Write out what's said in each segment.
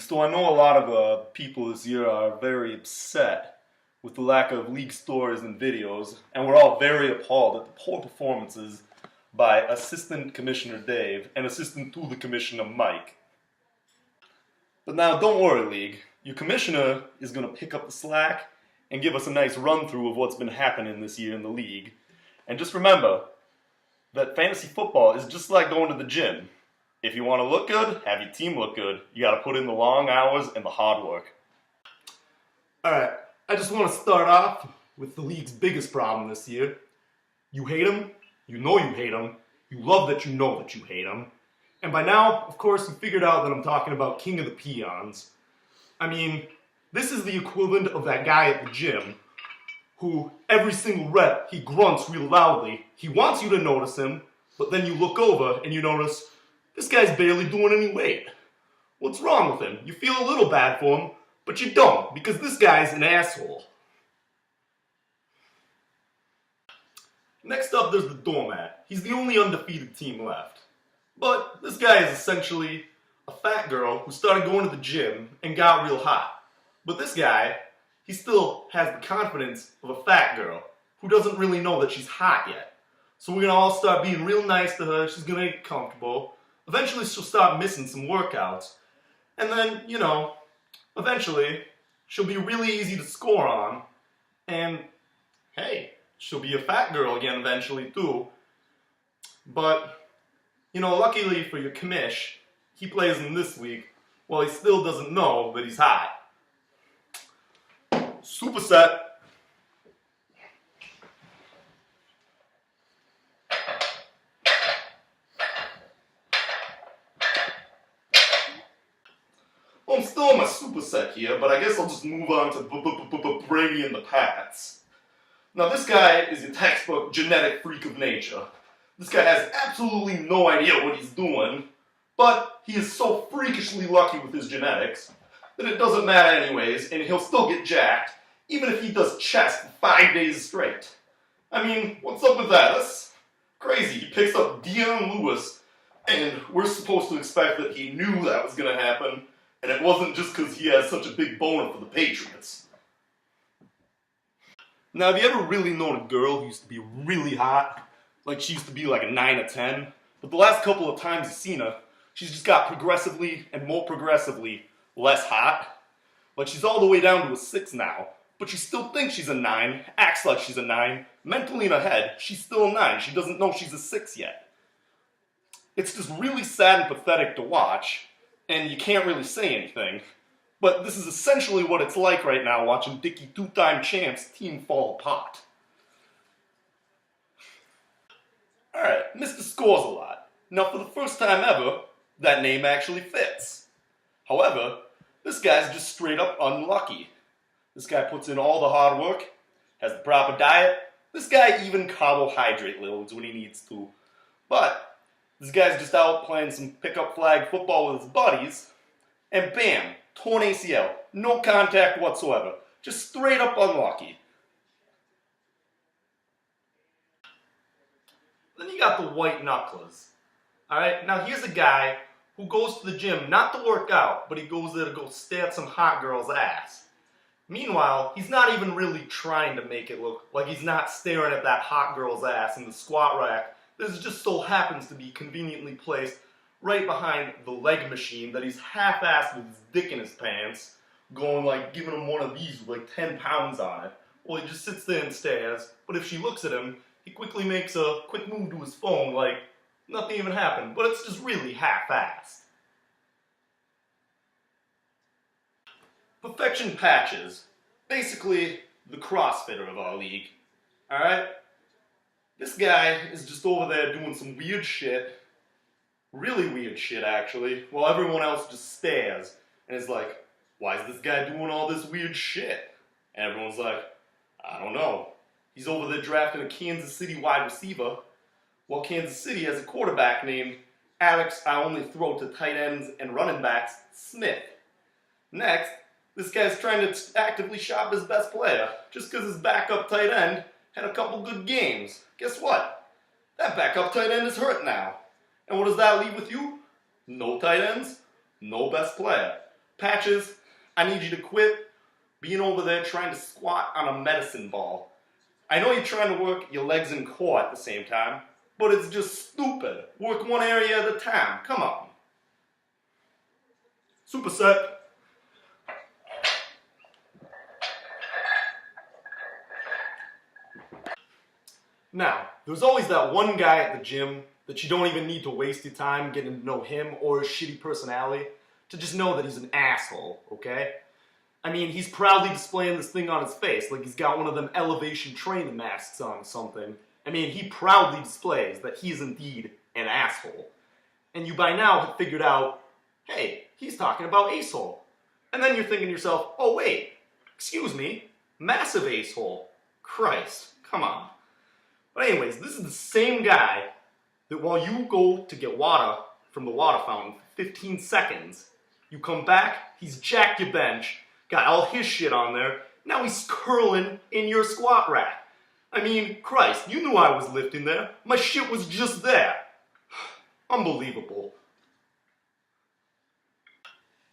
So I know a lot of people this year are very upset with the lack of league stories and videos, and we're all very appalled at the poor performances by Assistant Commissioner Dave and Assistant to the Commissioner Mike. But now don't worry, League. Your commissioner is going to pick up the slack and give us a nice run-through of what's been happening this year in the league. And just remember that fantasy football is just like going to the gym. If you want to look good, have your team look good, you got to put in the long hours and the hard work. Alright, I just want to start off with the league's biggest problem this year. You hate him, you know you hate him, you love that you know that you hate him. And by now, of course, you figured out that I'm talking about King of the Peons. I mean, this is the equivalent of that guy at the gym who, every single rep, he grunts real loudly. He wants you to notice him, but then you look over and you notice, this guy's barely doing any weight. What's wrong with him? You feel a little bad for him, but you don't, because this guy's an asshole. Next up, there's the Doormat. He's the only undefeated team left. But this guy is essentially a fat girl who started going to the gym and got real hot. But this guy, he still has the confidence of a fat girl who doesn't really know that she's hot yet. So we're going to all start being real nice to her. She's going to get comfortable. Eventually she'll start missing some workouts. And then, you know, eventually she'll be really easy to score on. And hey, she'll be a fat girl again eventually too. But, you know, luckily for your commish, he plays in this week while he still doesn't know that he's hot. Superset. Well, I'm still on my superset here, but I guess I'll just move on to Brady and the Pats. Now this guy is your textbook genetic freak of nature. This guy has absolutely no idea what he's doing, but he is so freakishly lucky with his genetics that it doesn't matter anyways, and he'll still get jacked, even if he does chest for 5 days straight. I mean, what's up with that? That's crazy. He picks up Dion Lewis, and we're supposed to expect that he knew that was going to happen, and it wasn't just because he has such a big boner for the Patriots. Now, have you ever really known a girl who used to be really hot? Like she used to be like a 9 or 10? But the last couple of times you've seen her, she's just got progressively and more progressively less hot. Like she's all the way down to a 6 now, but she still thinks she's a 9, acts like she's a 9. Mentally in her head, she's still a 9. She doesn't know she's a 6 yet. It's just really sad and pathetic to watch, and you can't really say anything. But this is essentially what it's like right now watching Dickie two-time champs team fall apart. Alright, Mr. Scores a lot. Now for the first time ever, that name actually fits. However, this guy's just straight up unlucky. This guy puts in all the hard work, has the proper diet. This guy even carbohydrate loads when he needs to. But this guy's just out playing some pickup flag football with his buddies, and bam, torn ACL. No contact whatsoever. Just straight up unlucky. Then you got the white knucklers. Alright, now here's a guy who goes to the gym not to work out, but he goes there to go stare at some hot girl's ass. Meanwhile, he's not even really trying to make it look like he's not staring at that hot girl's ass in the squat rack. This just so happens to be conveniently placed right behind the leg machine that he's half-assed with his dick in his pants, going like, giving him one of these with like 10 pounds on it. Well, he just sits there and stares, but if she looks at him, he quickly makes a quick move to his phone like nothing even happened, but it's just really half-assed. Perfection Patches, basically the CrossFitter of our league. Alright? This guy is just over there doing some weird shit, really weird shit actually, while everyone else just stares and is like, why is this guy doing all this weird shit? And everyone's like, I don't know. He's over there drafting a Kansas City wide receiver, while Kansas City has a quarterback named Alex I only throw to tight ends and running backs, Smith. Next, this guy's trying to actively shop his best player, just because his backup tight end had a couple good games. Guess what? That backup tight end is hurt now. And what does that leave with you? No tight ends, no best player. Patches, I need you to quit being over there trying to squat on a medicine ball. I know you're trying to work your legs and core at the same time, but it's just stupid. Work one area at a time. Come on. Superset. Now, there's always that one guy at the gym that you don't even need to waste your time getting to know him or his shitty personality to just know that he's an asshole, okay? I mean, he's proudly displaying this thing on his face like he's got one of them elevation training masks on or something. I mean, he proudly displays that he's indeed an asshole. And you by now have figured out, hey, he's talking about asshole. And then you're thinking to yourself, oh wait, excuse me, massive asshole. Christ, come on. But anyways, this is the same guy that while you go to get water from the water fountain for 15 seconds, you come back, he's jacked your bench, got all his shit on there, now he's curling in your squat rack. I mean, Christ, you knew I was lifting there. My shit was just there. Unbelievable.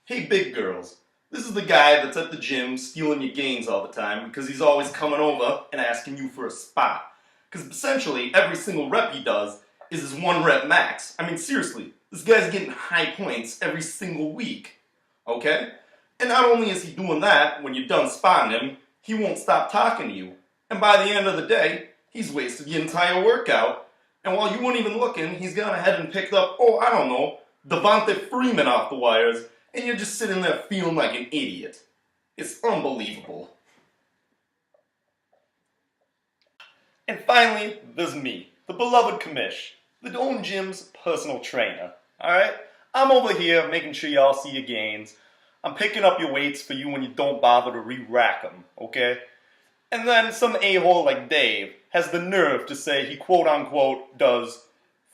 Hey big girls, this is the guy that's at the gym stealing your gains all the time because he's always coming over and asking you for a spot. Because essentially, every single rep he does is his 1 rep max. I mean, seriously, this guy's getting high points every single week. Okay? And not only is he doing that, when you're done spotting him, he won't stop talking to you. And by the end of the day, he's wasted your entire workout. And while you weren't even looking, he's gone ahead and picked up, oh, I don't know, Devonta Freeman off the wires, and you're just sitting there feeling like an idiot. It's unbelievable. And finally, there's me, the beloved Commish, the Dome Gym's personal trainer. Alright? I'm over here making sure y'all see your gains. I'm picking up your weights for you when you don't bother to re-rack them, okay? And then some a-hole like Dave has the nerve to say he quote-unquote does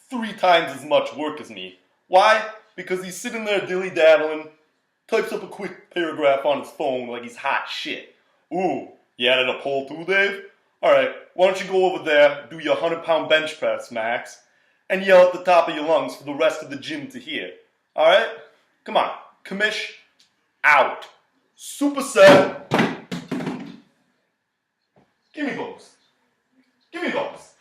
3 times as much work as me. Why? Because he's sitting there dilly-daddling, types up a quick paragraph on his phone like he's hot shit. Ooh, you added a poll too, Dave? Alright, why don't you go over there, do your 100-pound bench press, Max, and yell at the top of your lungs for the rest of the gym to hear. Alright? Come on. Commish, out. Superset. Give me those. Give me those.